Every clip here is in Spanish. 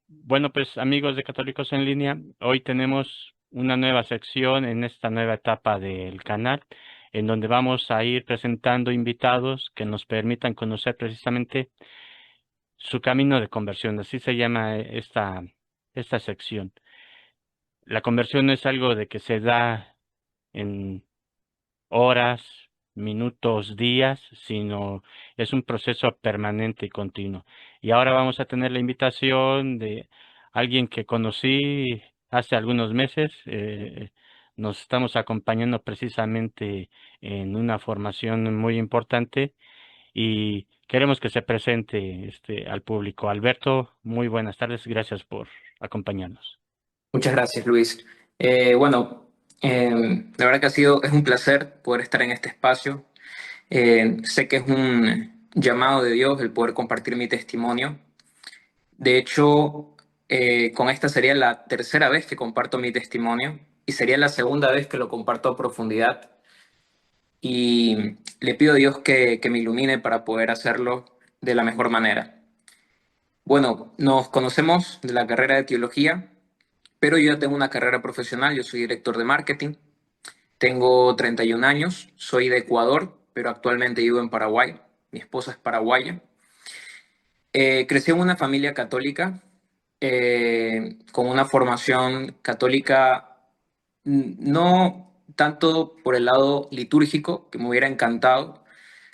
Bueno, pues amigos de Católicos en Línea, hoy tenemos una nueva sección en esta nueva etapa del canal, en donde vamos a ir presentando invitados que nos permitan conocer precisamente su camino de conversión. Así se llama esta sección. La conversión no es algo de que se da en horas, minutos, días, sino es un proceso permanente y continuo. Y ahora vamos a tener la invitación de alguien que conocí hace algunos meses. Nos estamos acompañando precisamente en una formación muy importante y queremos que se presente al público. Alberto, muy buenas tardes, gracias por acompañarnos. Muchas gracias, Luis. Bueno, la verdad que es un placer poder estar en este espacio. Sé que es un llamado de Dios el poder compartir mi testimonio. De hecho, con esta sería la tercera vez que comparto mi testimonio y sería la segunda vez que lo comparto a profundidad. Y le pido a Dios que me ilumine para poder hacerlo de la mejor manera. Bueno, nos conocemos de la carrera de teología, pero yo ya tengo una carrera profesional. Yo soy director de marketing. Tengo 31 años, soy de Ecuador, pero actualmente vivo en Paraguay. Mi esposa es paraguaya. Crecí en una familia católica, con una formación católica, no tanto por el lado litúrgico, que me hubiera encantado,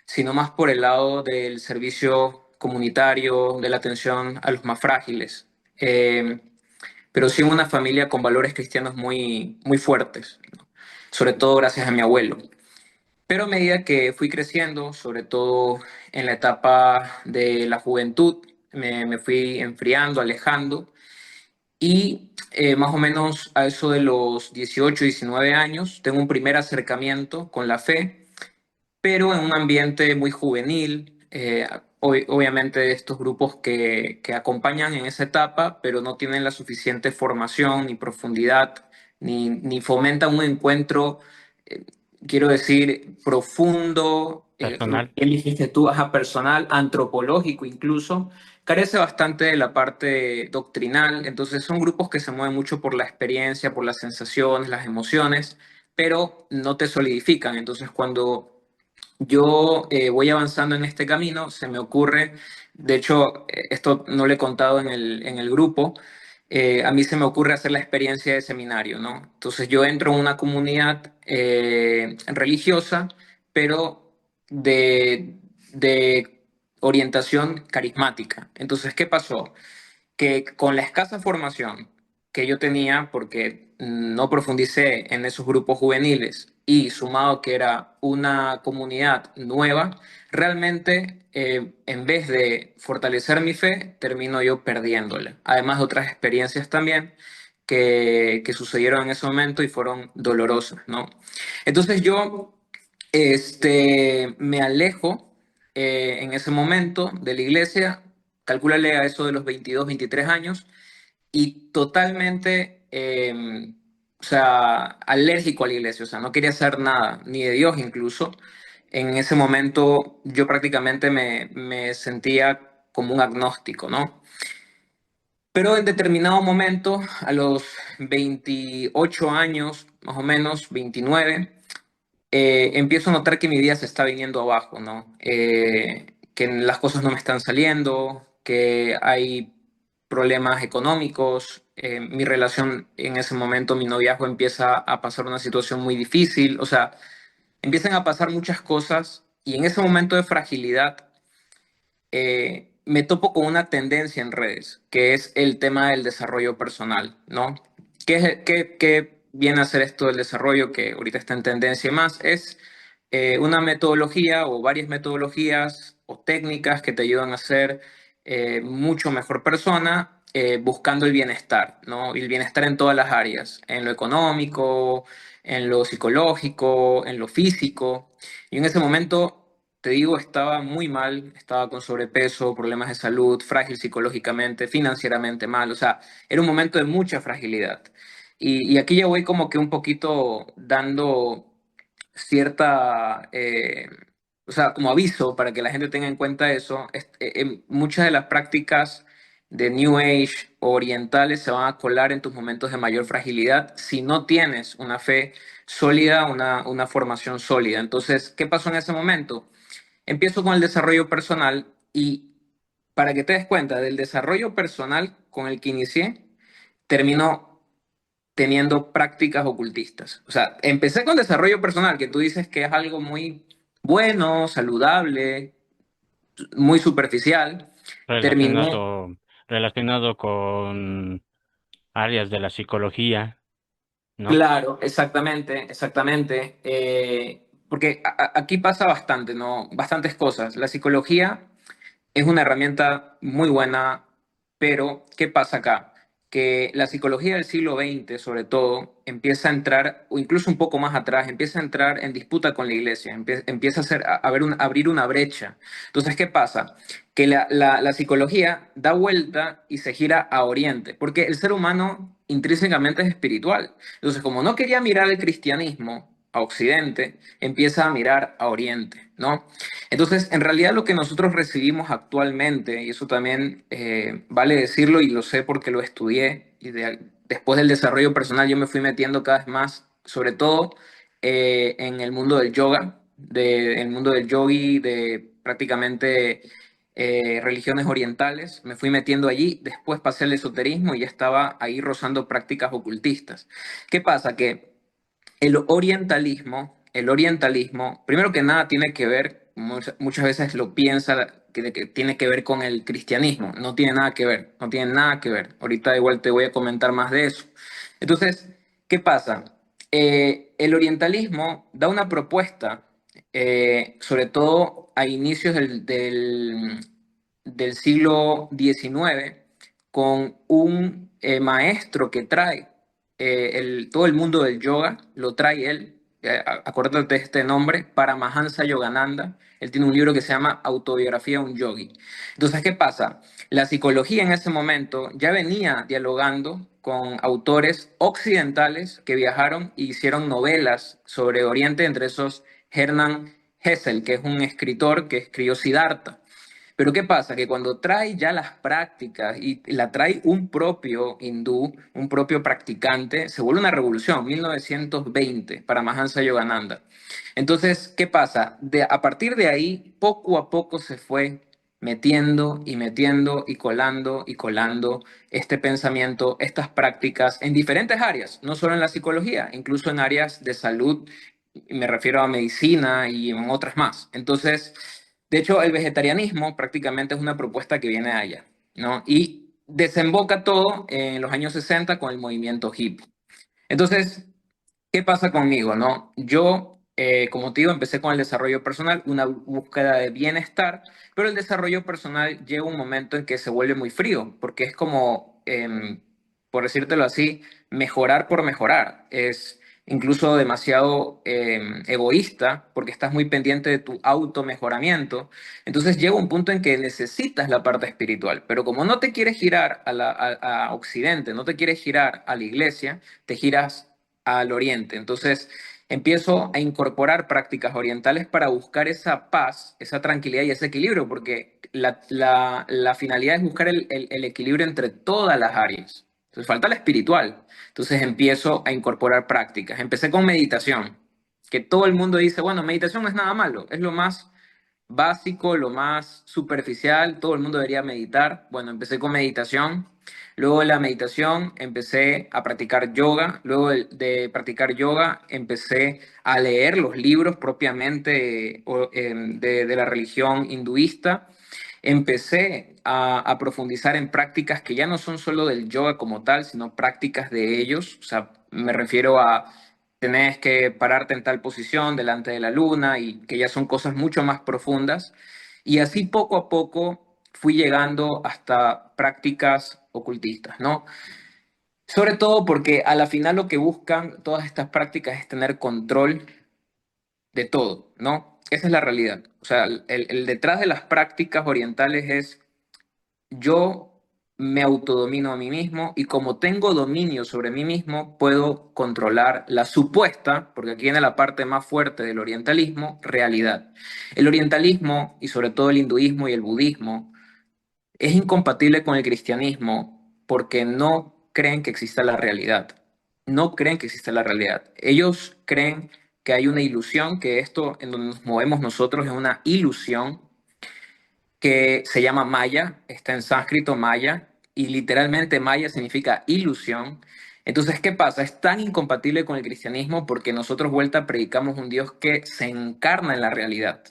sino más por el lado del servicio comunitario, de la atención a los más frágiles. Pero sí en una familia con valores cristianos muy fuertes, ¿no? Sobre todo gracias a mi abuelo. Pero a medida que fui creciendo, sobre todo en la etapa de la juventud, me fui enfriando, alejando y más o menos a eso de los 18, 19 años, tengo un primer acercamiento con la fe, pero en un ambiente muy juvenil, obviamente de estos grupos que acompañan en esa etapa, pero no tienen la suficiente formación ni profundidad, ni fomentan un encuentro, eh, quiero decir, profundo, lo Personal. que dijiste tú, ajá, personal, antropológico incluso. Carece bastante de la parte doctrinal, entonces son grupos que se mueven mucho por la experiencia, por las sensaciones, las emociones, pero no te solidifican. Entonces, cuando yo voy avanzando en este camino, se me ocurre, de hecho, esto no lo he contado en el grupo, a mí se me ocurre hacer la experiencia de seminario, ¿no? Entonces yo entro en una comunidad religiosa, pero de orientación carismática. Entonces, ¿qué pasó? Que con la escasa formación que yo tenía, porque no profundicé en esos grupos juveniles y sumado que era una comunidad nueva, realmente en vez de fortalecer mi fe, termino yo perdiéndola. Además de otras experiencias también que sucedieron en ese momento y fueron dolorosas, ¿no? Entonces yo me alejo en ese momento de la iglesia, calcúlale a eso de los 22, 23 años, y totalmente, o sea, alérgico a la iglesia, o sea, no quería hacer nada, ni de Dios incluso. En ese momento yo prácticamente me sentía como un agnóstico, ¿no? Pero en determinado momento, a los 28 años, más o menos, 29, empiezo a notar que mi vida se está viniendo abajo, ¿no? Que las cosas no me están saliendo, que hay problemas económicos, mi relación en ese momento, mi noviazgo empieza a pasar una situación muy difícil, o sea, empiezan a pasar muchas cosas y en ese momento de fragilidad me topo con una tendencia en redes, que es el tema del desarrollo personal, ¿no? ¿Qué viene a ser esto del desarrollo que ahorita está en tendencia y más? Es una metodología o varias metodologías o técnicas que te ayudan a ser mucho mejor persona, buscando el bienestar, ¿no? Y el bienestar en todas las áreas, en lo económico, en lo psicológico, en lo físico. Y en ese momento, te digo, estaba muy mal, estaba con sobrepeso, problemas de salud, frágil psicológicamente, financieramente mal, o sea, era un momento de mucha fragilidad. Y aquí ya voy como que un poquito dando cierta, o sea, como aviso para que la gente tenga en cuenta eso. Muchas de las prácticas de New Age o orientales se van a colar en tus momentos de mayor fragilidad si no tienes una fe sólida, una formación sólida. Entonces, ¿qué pasó en ese momento? Empiezo con el desarrollo personal y para que te des cuenta del desarrollo personal con el que inicié, termino teniendo prácticas ocultistas. O sea, empecé con desarrollo personal, que tú dices que es algo muy bueno, saludable, muy superficial. Terminé, relacionado, relacionado con áreas de la psicología, ¿no? claro, exactamente, exactamente. Porque aquí pasa bastante, ¿no? Bastantes cosas. La psicología es una herramienta muy buena, pero ¿qué pasa acá? Que la psicología del siglo XX, sobre todo, empieza a entrar, o incluso un poco más atrás, empieza a entrar en disputa con la iglesia, empieza a, abrir una brecha. Entonces, ¿qué pasa? Que la psicología da vuelta y se gira a Oriente, porque el ser humano intrínsecamente es espiritual. Entonces, como no quería mirar el cristianismo a Occidente, empieza a mirar a Oriente, ¿no? Entonces, en realidad lo que nosotros recibimos actualmente, y eso también vale decirlo y lo sé porque lo estudié, después del desarrollo personal yo me fui metiendo cada vez más, sobre todo en el mundo del yoga, el mundo del yogi, de prácticamente religiones orientales, me fui metiendo allí, después pasé al esoterismo y ya estaba ahí rozando prácticas ocultistas. ¿Qué pasa? Que el orientalismo, primero que nada, tiene que ver, muchas veces lo piensa, que tiene que ver con el cristianismo. No tiene nada que ver, no tiene nada que ver. Ahorita igual te voy a comentar más de eso. Entonces, ¿qué pasa? El orientalismo da una propuesta, sobre todo a inicios del siglo XIX, con un maestro que trae todo el mundo del yoga, lo trae él. Acuérdate de este nombre, Paramahansa Yogananda. Él tiene un libro que se llama Autobiografía de un Yogi. Entonces, ¿qué pasa? La psicología en ese momento ya venía dialogando con autores occidentales que viajaron e hicieron novelas sobre Oriente, entre esos Hermann Hesse, que es un escritor que escribió Siddhartha. Pero ¿qué pasa? Que cuando trae ya las prácticas y la trae un propio hindú, un propio practicante, se vuelve una revolución, 1920, para Mahansa Yogananda. Entonces, ¿qué pasa? A partir de ahí, poco a poco se fue metiendo y metiendo y colando este pensamiento, estas prácticas en diferentes áreas, no solo en la psicología, incluso en áreas de salud, me refiero a medicina y en otras más. Entonces, de hecho, el vegetarianismo prácticamente es una propuesta que viene de allá, ¿no? Y desemboca todo en los años 60 con el movimiento hippie. Entonces, ¿qué pasa conmigo, no? Yo, como te digo, empecé con el desarrollo personal, una búsqueda de bienestar, pero el desarrollo personal llega un momento en que se vuelve muy frío, porque es como, por decírtelo así, mejorar por mejorar. Es incluso demasiado egoísta, porque estás muy pendiente de tu auto-mejoramiento. Entonces llega un punto en que necesitas la parte espiritual, pero como no te quieres girar a Occidente, no te quieres girar a la iglesia, te giras al oriente. Entonces, empiezo a incorporar prácticas orientales para buscar esa paz, esa tranquilidad y ese equilibrio, porque la finalidad es buscar el equilibrio entre todas las áreas. Entonces, falta la espiritual. Entonces, empiezo a incorporar prácticas. Empecé con meditación, que todo el mundo dice, bueno, meditación no es nada malo, es lo más básico, lo más superficial, todo el mundo debería meditar. Bueno, empecé con meditación, luego de la meditación empecé a practicar yoga, luego de practicar yoga empecé a leer los libros propiamente de la religión hinduista. Empecé a profundizar en prácticas que ya no son solo del yoga como tal, sino prácticas de ellos. O sea, me refiero a tenés que pararte en tal posición delante de la luna y que ya son cosas mucho más profundas. Y así poco a poco fui llegando hasta prácticas ocultistas, ¿no? Sobre todo porque a la final lo que buscan todas estas prácticas es tener control de todo, ¿no? Esa es la realidad. O sea, el detrás de las prácticas orientales es yo me autodomino a mí mismo y como tengo dominio sobre mí mismo, puedo controlar la supuesta, porque aquí viene la parte más fuerte del orientalismo, realidad. El orientalismo y sobre todo el hinduismo y el budismo es incompatible con el cristianismo porque no creen que exista la realidad. No creen que exista la realidad. Ellos creen que hay una ilusión, que esto en donde nos movemos nosotros es una ilusión que se llama Maya, está en sánscrito Maya, y literalmente Maya significa ilusión. Entonces, ¿qué pasa? Es tan incompatible con el cristianismo porque nosotros vuelta predicamos un Dios que se encarna en la realidad,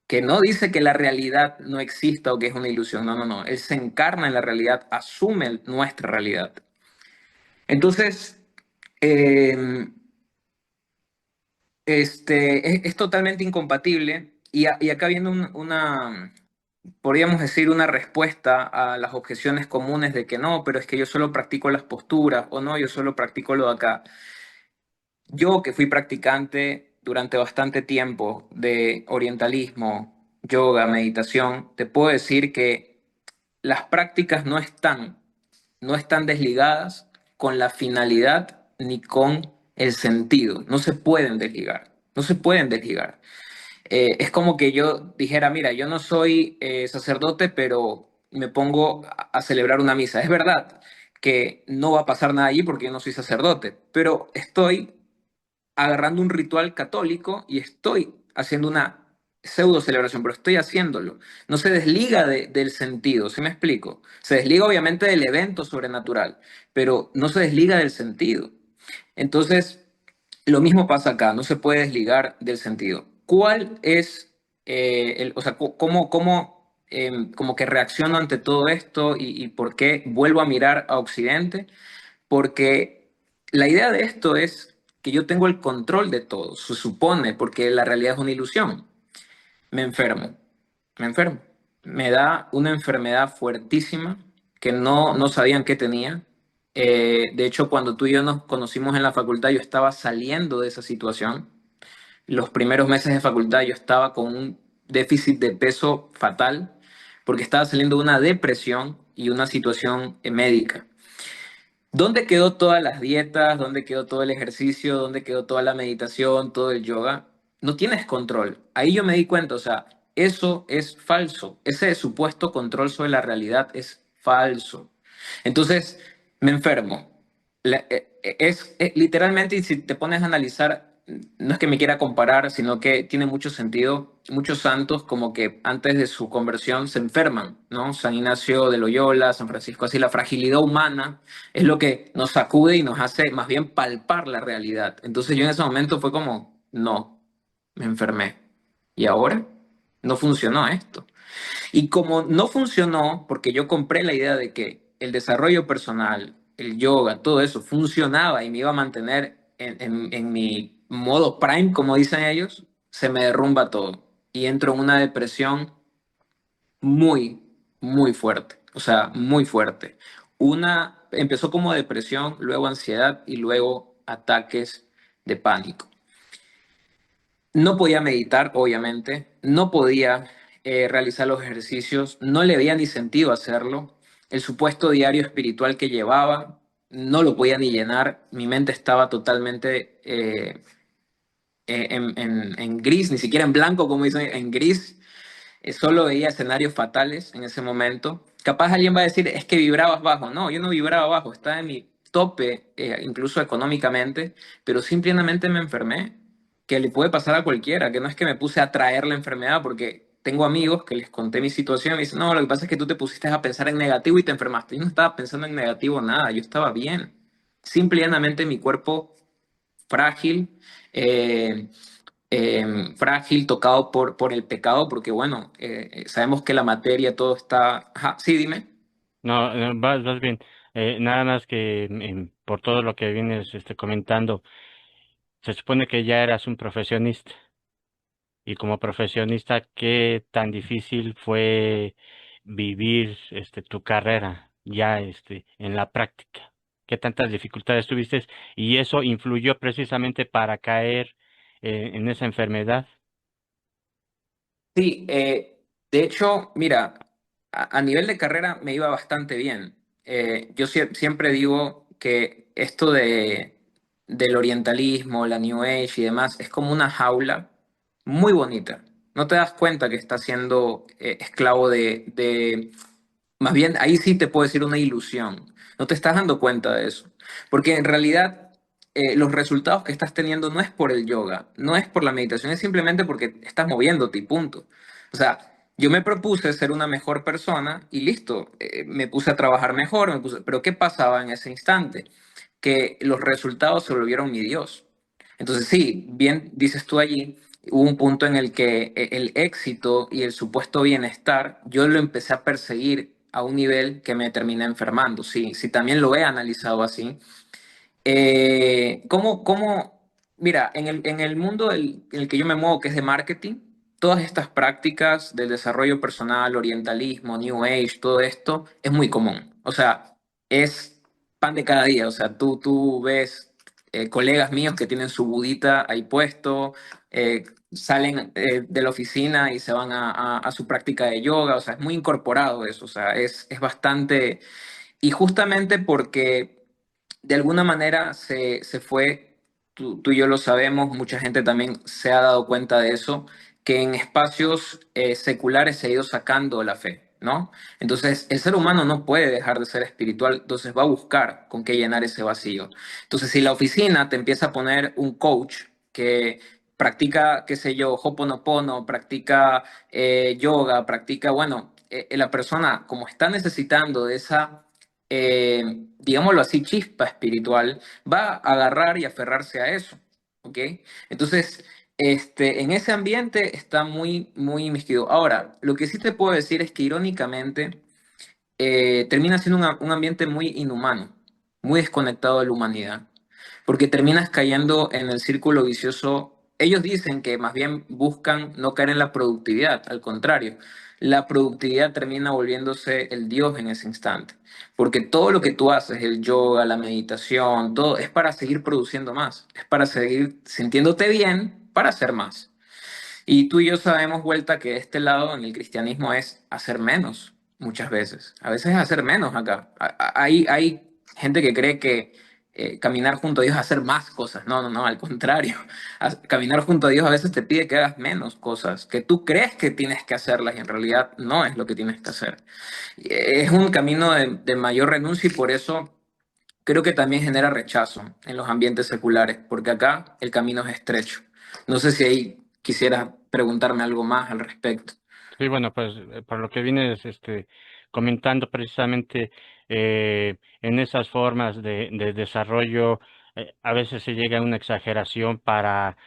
que no dice que la realidad no exista o que es una ilusión, no, no, no, Él se encarna en la realidad, asume nuestra realidad. Entonces, eh, es totalmente incompatible y acá viene una, podríamos decir, una respuesta a las objeciones comunes de que no, pero es que yo solo practico las posturas o no, yo solo practico lo de acá. Yo que fui practicante durante bastante tiempo de orientalismo, yoga, meditación, te puedo decir que las prácticas no están desligadas con la finalidad ni con el sentido. No se pueden desligar. No se pueden desligar. Es como que yo dijera, mira, yo no soy sacerdote, pero me pongo a celebrar una misa. Es verdad que no va a pasar nada allí porque yo no soy sacerdote, pero estoy agarrando un ritual católico y estoy haciendo una pseudo celebración, pero estoy haciéndolo. No se desliga del sentido, ¿sí me explico? Se desliga obviamente del evento sobrenatural, pero no se desliga del sentido. Entonces, lo mismo pasa acá, no se puede desligar del sentido. ¿Cuál es o sea, como que reacciono ante todo esto y por qué vuelvo a mirar a Occidente? Porque la idea de esto es que yo tengo el control de todo, se supone, porque la realidad es una ilusión. Me enfermo, me enfermo. Me da una enfermedad fuertísima que no sabían que tenía. De hecho, cuando tú y yo nos conocimos en la facultad, yo estaba saliendo de esa situación. Los primeros meses de facultad yo estaba con un déficit de peso fatal porque estaba saliendo de una depresión y una situación médica. ¿Dónde quedó todas las dietas? ¿Dónde quedó todo el ejercicio? ¿Dónde quedó toda la meditación, todo el yoga? No tienes control. Ahí yo me di cuenta, o sea, eso es falso. Ese supuesto control sobre la realidad es falso. Entonces, me enfermo. Literalmente, y si te pones a analizar, no es que me quiera comparar, sino que tiene mucho sentido. Muchos santos como que antes de su conversión se enferman, ¿no? San Ignacio de Loyola, San Francisco, así la fragilidad humana es lo que nos sacude y nos hace más bien palpar la realidad. Entonces yo en ese momento fue como, no, me enfermé. ¿Y ahora? No funcionó esto. Y como no funcionó, porque yo compré la idea de que el desarrollo personal, el yoga, todo eso funcionaba y me iba a mantener en mi modo prime, como dicen ellos, se me derrumba todo. Y entro en una depresión muy, muy fuerte, o sea, muy fuerte. Empezó como depresión, luego ansiedad y luego ataques de pánico. No podía meditar, obviamente, no podía realizar los ejercicios, no le veía ni sentido hacerlo. El supuesto diario espiritual que llevaba no lo podía ni llenar, mi mente estaba totalmente en gris, ni siquiera en blanco, como dicen, en gris. Solo veía escenarios fatales en ese momento. Capaz alguien va a decir, es que vibrabas bajo. No, yo no vibraba bajo, estaba en mi tope, incluso económicamente, pero simplemente me enfermé, que le puede pasar a cualquiera, que no es que me puse a traer la enfermedad, porque tengo amigos que les conté mi situación y me dicen, no, lo que pasa es que tú te pusiste a pensar en negativo y te enfermaste. Yo no estaba pensando en negativo nada, yo estaba bien. Simplemente mi cuerpo frágil, eh, frágil, tocado por el pecado, porque bueno, sabemos que la materia, todo está... Ajá, sí, dime. No, vas bien. Nada más que por todo lo que vienes comentando, se supone que ya eras un profesionista. Y como profesionista, ¿qué tan difícil fue vivir tu carrera ya en la práctica? ¿Qué tantas dificultades tuviste? Y eso influyó precisamente para caer en esa enfermedad. Sí, de hecho, mira, a nivel de carrera me iba bastante bien. Yo siempre digo que esto del orientalismo, la New Age y demás, es como una jaula muy bonita. No te das cuenta que estás siendo esclavo Más bien, ahí sí te puedo decir una ilusión. No te estás dando cuenta de eso. Porque en realidad los resultados que estás teniendo no es por el yoga, no es por la meditación, es simplemente porque estás moviéndote y punto. O sea, yo me propuse ser una mejor persona y listo, me puse a trabajar mejor, pero ¿qué pasaba en ese instante? Que los resultados se volvieron mi Dios. Entonces sí, bien dices tú allí, hubo un punto en el que el éxito y el supuesto bienestar, yo lo empecé a perseguir a un nivel que me terminé enfermando. Sí, sí, también lo he analizado así. Mira, en el mundo en el que yo me muevo, que es de marketing, todas estas prácticas del desarrollo personal, orientalismo, New Age, todo esto es muy común. O sea, es pan de cada día. O sea, tú ves colegas míos que tienen su budita ahí puesto, salen de la oficina y se van a su práctica de yoga. O sea, es muy incorporado eso. O sea, es bastante... Y justamente porque de alguna manera se fue, tú y yo lo sabemos, mucha gente también se ha dado cuenta de eso, que en espacios seculares se ha ido sacando la fe, ¿no? Entonces, el ser humano no puede dejar de ser espiritual, entonces va a buscar con qué llenar ese vacío. Entonces, si la oficina te empieza a poner un coach que practica, qué sé yo, Hoponopono, practica yoga, bueno, la persona como está necesitando de esa digámoslo así, chispa espiritual, va a agarrar y aferrarse a eso, ¿ok? Entonces, en ese ambiente está muy, muy inmiscuido. Ahora, lo que sí te puedo decir es que irónicamente termina siendo un ambiente muy inhumano, muy desconectado de la humanidad, porque terminas cayendo en el círculo vicioso. Ellos dicen que más bien buscan no caer en la productividad, al contrario, la productividad termina volviéndose el Dios en ese instante, porque todo lo que tú haces, el yoga, la meditación, todo es para seguir produciendo más, es para seguir sintiéndote bien, para hacer más. Y tú y yo sabemos, vuelta, que este lado en el cristianismo es hacer menos, muchas veces. A veces es hacer menos acá. Hay gente que cree que caminar junto a Dios es hacer más cosas. No, no, no, al contrario. Caminar junto a Dios a veces te pide que hagas menos cosas, que tú crees que tienes que hacerlas y en realidad no es lo que tienes que hacer. Es un camino de mayor renuncia y por eso creo que también genera rechazo en los ambientes seculares, porque acá el camino es estrecho. No sé si ahí quisieras preguntarme algo más al respecto. Sí, bueno, pues por lo que vienes comentando precisamente en esas formas de desarrollo, a veces se llega a una exageración para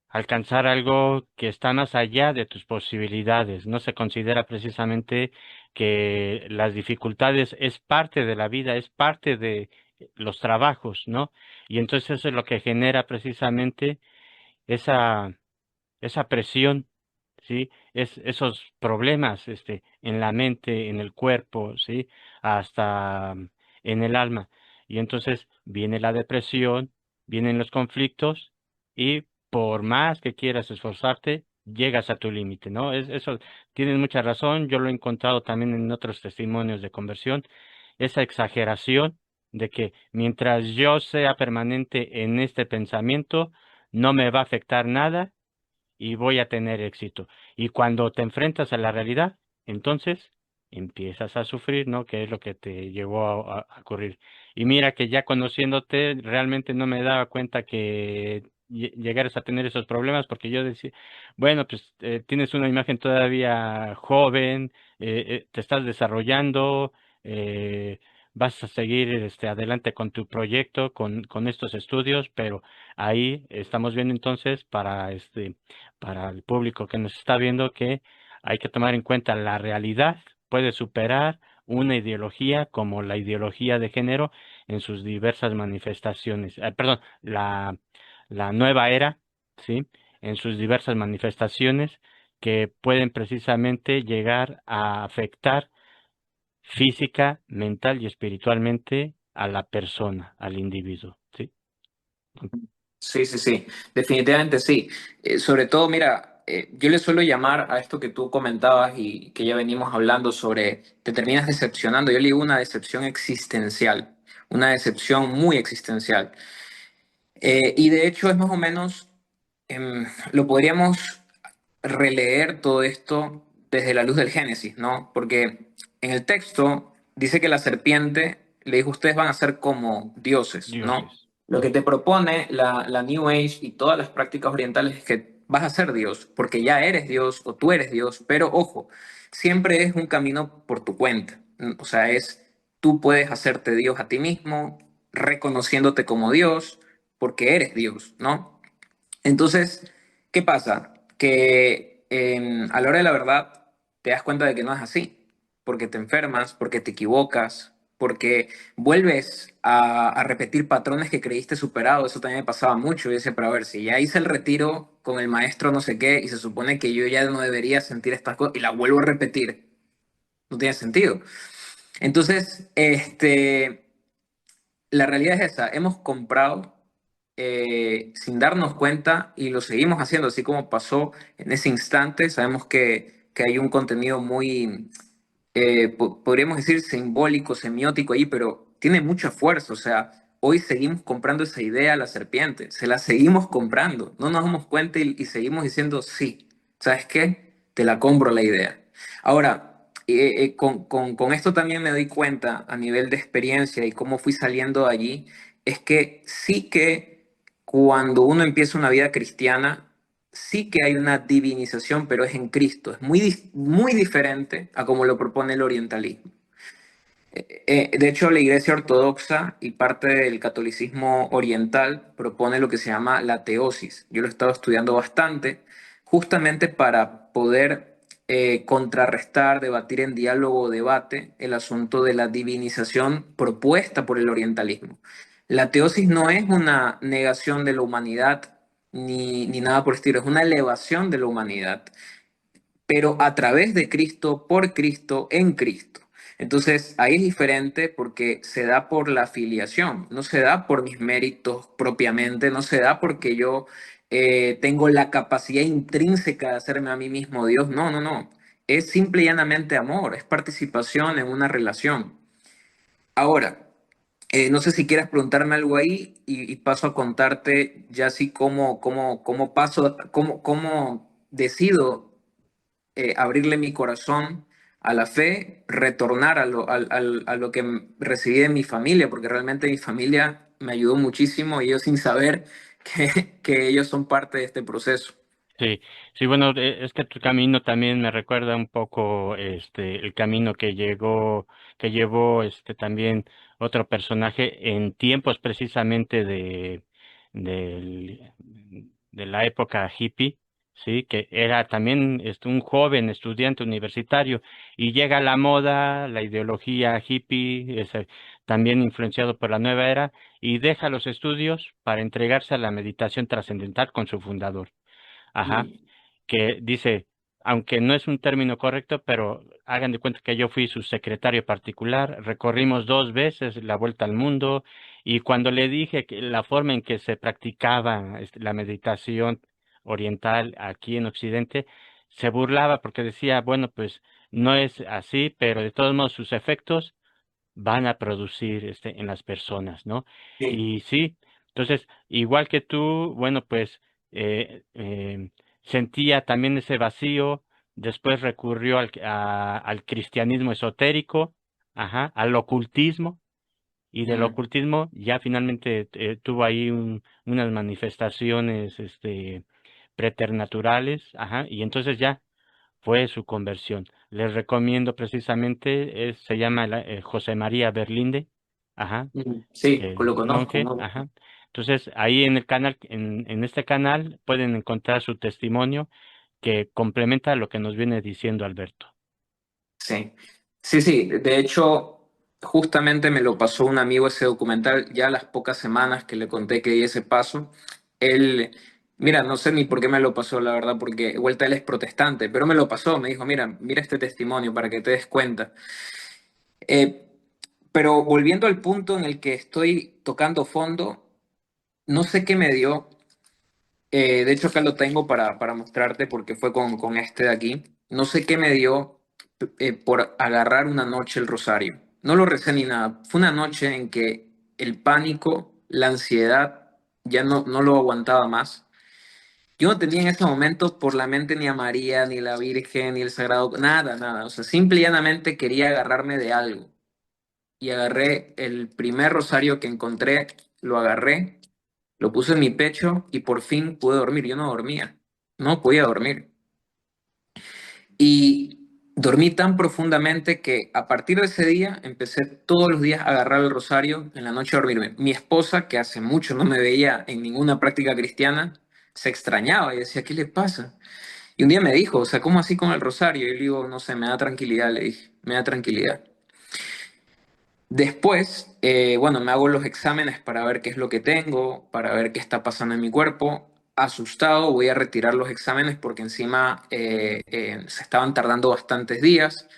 alcanzar algo que está más allá de tus posibilidades. No se considera precisamente que las dificultades es parte de la vida, es parte de los trabajos, ¿no? Y entonces eso es lo que genera precisamente esa esa presión, ¿sí? Esos problemas, en la mente, en el cuerpo, ¿sí? Hasta en el alma. Y entonces viene la depresión, vienen los conflictos y por más que quieras esforzarte, llegas a tu límite, ¿no? Eso, tienes mucha razón, yo lo he encontrado también en otros testimonios de conversión, esa exageración de que mientras yo sea permanente en este pensamiento, no me va a afectar nada y voy a tener éxito. Y cuando te enfrentas a la realidad, entonces empiezas a sufrir, ¿no? Que es lo que te llevó a ocurrir. Y mira que ya conociéndote, realmente no me daba cuenta que llegaras a tener esos problemas, porque yo decía, bueno, pues tienes una imagen todavía joven, te estás desarrollando, vas a seguir adelante con tu proyecto, con estos estudios, pero ahí estamos viendo entonces para el público que nos está viendo que hay que tomar en cuenta la realidad puede superar una ideología como la ideología de género en sus diversas manifestaciones. Perdón, la nueva era, ¿sí? En sus diversas manifestaciones que pueden precisamente llegar a afectar física, mental y espiritualmente a la persona, al individuo, ¿sí? Sí, sí, sí, definitivamente sí. Sobre todo, mira, yo le suelo llamar a esto que tú comentabas y que ya venimos hablando sobre, te terminas decepcionando. Yo le digo una decepción existencial, una decepción muy existencial. Y de hecho es más o menos, lo podríamos releer todo esto desde la luz del Génesis, ¿no? Porque en el texto dice que la serpiente le dijo, ustedes van a ser como dioses, ¿no? Dioses. Lo que te propone la New Age y todas las prácticas orientales es que vas a ser Dios, porque ya eres Dios o tú eres Dios, pero ojo, siempre es un camino por tu cuenta. O sea, tú puedes hacerte Dios a ti mismo, reconociéndote como Dios, porque eres Dios, ¿no? Entonces, ¿qué pasa? Que a la hora de la verdad te das cuenta de que no es así, porque te enfermas, porque te equivocas, porque vuelves a repetir patrones que creíste superados. Eso también me pasaba mucho. Yo decía, pero a ver, si ya hice el retiro con el maestro no sé qué y se supone que yo ya no debería sentir estas cosas y la vuelvo a repetir, no tiene sentido. Entonces, la realidad es esa, hemos comprado sin darnos cuenta y lo seguimos haciendo, así como pasó en ese instante. Sabemos que hay un contenido muy, podríamos decir, simbólico, semiótico ahí, pero tiene mucha fuerza. O sea, hoy seguimos comprando esa idea a la serpiente, se la seguimos comprando, no nos damos cuenta y seguimos diciendo, sí, ¿sabes qué? Te la compro la idea. Ahora, con esto también me doy cuenta a nivel de experiencia y cómo fui saliendo de allí, es que sí que cuando uno empieza una vida cristiana, sí que hay una divinización, pero es en Cristo. Es muy diferente a como lo propone el orientalismo. De hecho, la Iglesia Ortodoxa y parte del catolicismo oriental propone lo que se llama la teosis. Yo lo he estado estudiando bastante, justamente para poder contrarrestar, debatir en diálogo o debate el asunto de la divinización propuesta por el orientalismo. La teosis no es una negación de la humanidad ni nada por el estilo, es una elevación de la humanidad, pero a través de Cristo, por Cristo, en Cristo. Entonces, ahí es diferente porque se da por la filiación, no se da por mis méritos propiamente, no se da porque yo tengo la capacidad intrínseca de hacerme a mí mismo Dios. No, no, no. Es simple y llanamente amor, es participación en una relación. Ahora, no sé si quieras preguntarme algo ahí y paso a contarte ya así cómo paso, cómo decido abrirle mi corazón a la fe, retornar a lo que recibí de mi familia, porque realmente mi familia me ayudó muchísimo y yo sin saber que ellos son parte de este proceso. Sí, sí, bueno, es que tu camino también me recuerda un poco el camino que llevó también otro personaje en tiempos precisamente del- de la época hippie, sí, que era también un joven estudiante universitario, y llega la moda, la ideología hippie, también influenciado por la nueva era, y deja los estudios para entregarse a la meditación trascendental con su fundador. Ajá, Mm, que dice, aunque no es un término correcto, pero hagan de cuenta que yo fui su secretario particular, recorrimos 2 veces la vuelta al mundo, y cuando le dije que la forma en que se practicaba la meditación oriental aquí en Occidente, se burlaba porque decía, bueno, pues no es así, pero de todos modos sus efectos van a producir en las personas, ¿no? sí. Y sí, entonces, igual que tú, bueno, pues eh, eh, sentía también ese vacío, después recurrió al cristianismo esotérico, ajá, al ocultismo, y del Mm, ocultismo ya finalmente tuvo ahí unas manifestaciones preternaturales, ajá, y entonces ya fue su conversión. Les recomiendo precisamente, se llama José María Berlinde, ajá, sí, lo conozco, monje, ¿no? ajá. Entonces, ahí en el canal, en este canal, pueden encontrar su testimonio que complementa lo que nos viene diciendo Alberto. Sí, sí, sí. De hecho, justamente me lo pasó un amigo ese documental, ya las pocas semanas que le conté que di ese paso. Él, mira, no sé ni por qué me lo pasó, la verdad, porque de vuelta él es protestante, pero me lo pasó, me dijo, mira este testimonio para que te des cuenta. Eh, pero volviendo al punto en el que estoy tocando fondo, no sé qué me dio. De hecho, acá lo tengo para mostrarte porque fue con este de aquí. No sé qué me dio por agarrar una noche el rosario. No lo recé ni nada. Fue una noche en que el pánico, la ansiedad, ya no lo aguantaba más. Yo no tenía en ese momento por la mente ni a María, ni la Virgen, ni el Sagrado, nada, nada. O sea, simple y llanamente quería agarrarme de algo. Y agarré el primer rosario que encontré, lo agarré, lo puse en mi pecho y por fin pude dormir. Yo no dormía, no podía dormir. Y dormí tan profundamente que a partir de ese día empecé todos los días a agarrar el rosario en la noche a dormirme. Mi esposa, que hace mucho no me veía en ninguna práctica cristiana, se extrañaba y decía, ¿qué le pasa? Y un día me dijo, o sea, ¿cómo así con el rosario? Y yo le digo, no sé, me da tranquilidad, le dije, me da tranquilidad. Después, bueno, me hago los exámenes para ver qué es lo que tengo, para ver qué está pasando en mi cuerpo. Asustado, voy a retirar los exámenes porque encima se estaban tardando bastantes días.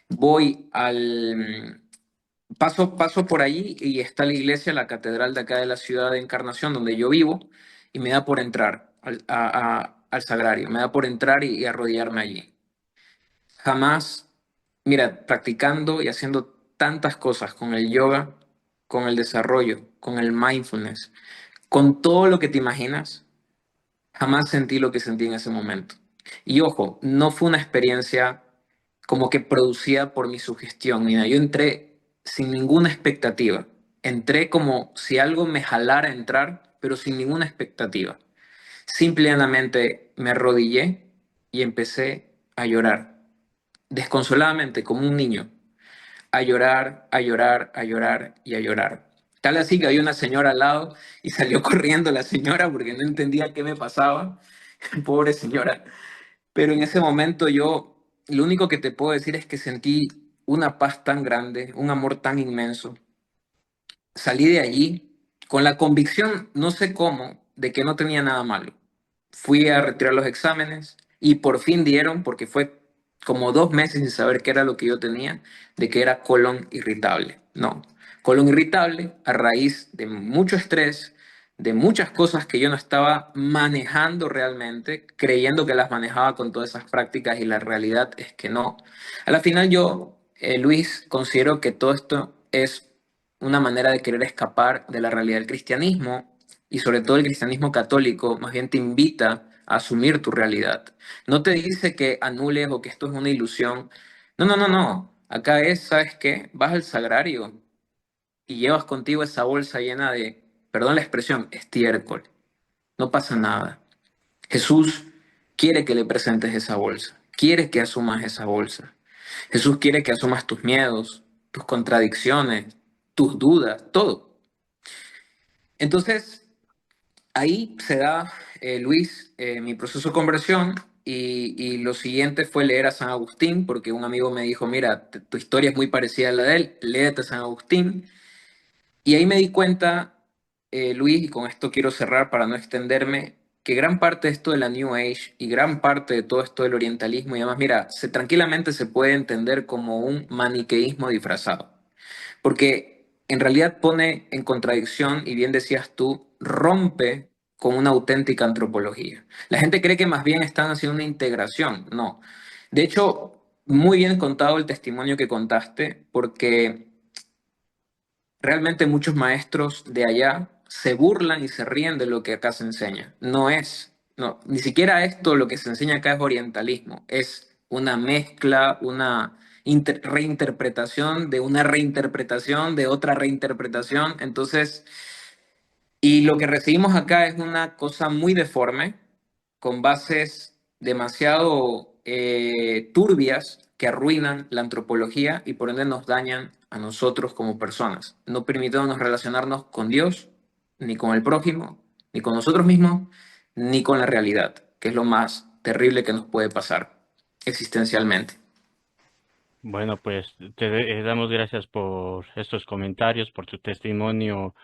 Voy al... paso por allí y está la iglesia, la catedral de acá de la ciudad de Encarnación, donde yo vivo, y me da por entrar al sagrario, me da por entrar y arrodillarme allí. Jamás, mira, practicando y haciendo tantas cosas con el yoga, con el desarrollo, con el mindfulness, con todo lo que te imaginas, jamás sentí lo que sentí en ese momento. Y ojo, no fue una experiencia como que producida por mi sugestión. Mira, yo entré sin ninguna expectativa. Entré como si algo me jalara a entrar, pero sin ninguna expectativa. Simplemente me arrodillé y empecé a llorar desconsoladamente como un niño, a llorar, a llorar, a llorar y a llorar. Tal así que había una señora al lado y salió corriendo la señora porque no entendía qué me pasaba. Pobre señora. Pero en ese momento yo, lo único que te puedo decir es que sentí una paz tan grande, un amor tan inmenso. Salí de allí con la convicción, no sé cómo, de que no tenía nada malo. Fui a retirar los exámenes y por fin dieron, porque fue como 2 meses sin saber qué era lo que yo tenía, de que era colon irritable. No, colon irritable a raíz de mucho estrés, de muchas cosas que yo no estaba manejando realmente, creyendo que las manejaba con todas esas prácticas y la realidad es que no. A la final yo, Luis, considero que todo esto es una manera de querer escapar de la realidad del cristianismo y sobre todo el cristianismo católico más bien te invita a asumir tu realidad. No te dice que anules o que esto es una ilusión. No, no, no, no. Acá es, ¿sabes qué? Vas al sagrario y llevas contigo esa bolsa llena de, perdón la expresión, estiércol. No pasa nada. Jesús quiere que le presentes esa bolsa, quiere que asumas esa bolsa. Jesús quiere que asumas tus miedos, tus contradicciones, tus dudas, todo. Entonces, ahí se da, Luis, mi proceso de conversión y lo siguiente fue leer a San Agustín, porque un amigo me dijo, mira, tu historia es muy parecida a la de él, léete a San Agustín. Y ahí me di cuenta, Luis, y con esto quiero cerrar para no extenderme, que gran parte de esto de la New Age y gran parte de todo esto del orientalismo y demás, mira, tranquilamente se puede entender como un maniqueísmo disfrazado. Porque en realidad pone en contradicción, y bien decías tú, rompe con una auténtica antropología. La gente cree que más bien están haciendo una integración. No. De hecho, muy bien contado el testimonio que contaste, porque realmente muchos maestros de allá se burlan y se ríen de lo que acá se enseña. No es, no, ni siquiera esto lo que se enseña acá es orientalismo, es una mezcla, una reinterpretación de una reinterpretación de otra reinterpretación. Entonces, y lo que recibimos acá es una cosa muy deforme, con bases demasiado turbias que arruinan la antropología y por ende nos dañan a nosotros como personas, no permitiéndonos relacionarnos con Dios, ni con el prójimo, ni con nosotros mismos, ni con la realidad, que es lo más terrible que nos puede pasar existencialmente. Bueno, pues damos gracias por estos comentarios, por tu testimonio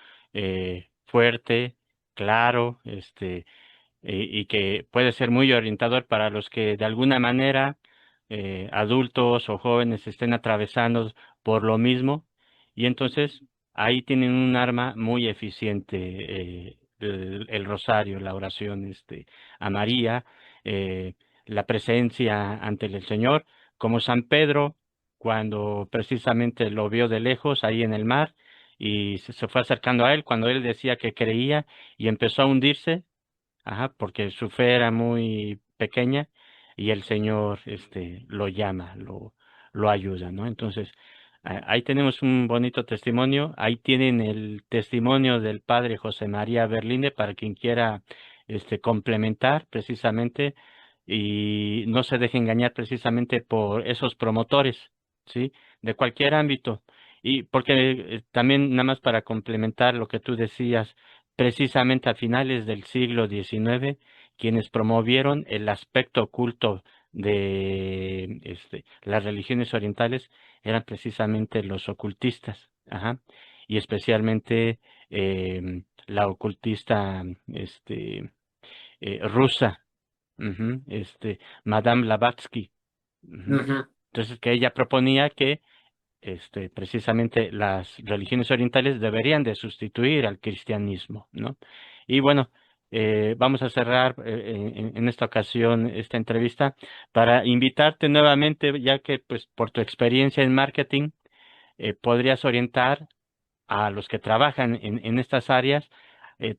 fuerte, claro, y que puede ser muy orientador para los que de alguna manera, adultos o jóvenes, estén atravesando por lo mismo. Y entonces ahí tienen un arma muy eficiente, el rosario, la oración, a María, eh, la presencia ante el Señor, como San Pedro, cuando precisamente lo vio de lejos ahí en el mar y se fue acercando a él cuando él decía que creía y empezó a hundirse. ajá, porque su fe era muy pequeña y el Señor lo llama, lo ayuda, ¿no? Entonces, ahí tenemos un bonito testimonio. Ahí tienen el testimonio del padre José María Berlinde para quien quiera complementar precisamente y no se deje engañar precisamente por esos promotores, ¿sí? De cualquier ámbito. Y porque también nada más para complementar lo que tú decías, precisamente a finales del siglo XIX, quienes promovieron el aspecto oculto de las religiones orientales eran precisamente los ocultistas, ajá, y especialmente la ocultista rusa, ujú, Madame Blavatsky. Ujú. Ujú. Entonces, que ella proponía que precisamente las religiones orientales deberían de sustituir al cristianismo, ¿no? Y bueno, vamos a cerrar en esta ocasión esta entrevista para invitarte nuevamente, ya que pues por tu experiencia en marketing podrías orientar a los que trabajan en estas áreas,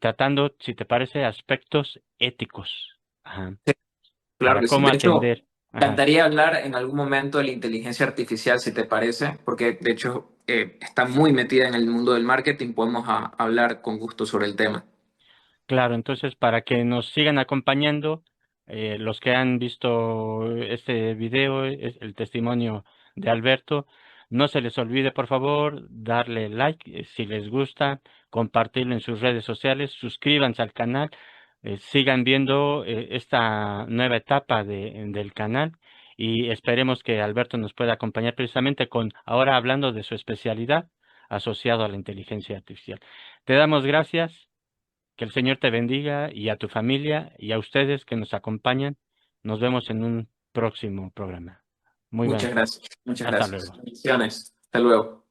tratando, si te parece, aspectos éticos, ajá, Claro para que sí. cómo De hecho, atender. me Ajá. encantaría hablar en algún momento de la inteligencia artificial, si te parece, porque de hecho está muy metida en el mundo del marketing. Podemos hablar con gusto sobre el tema. Claro, entonces para que nos sigan acompañando, los que han visto este video, el testimonio de Alberto, no se les olvide por favor darle like si les gusta, compartirlo en sus redes sociales, suscríbanse al canal, sigan viendo esta nueva etapa del canal y esperemos que Alberto nos pueda acompañar precisamente con ahora hablando de su especialidad asociado a la inteligencia artificial. Te damos gracias. Que el Señor te bendiga y a tu familia y a ustedes que nos acompañan. Nos vemos en un próximo programa. Muy buenas Muchas tardes. gracias. Muchas Hasta gracias. luego. Bendiciones. Hasta luego.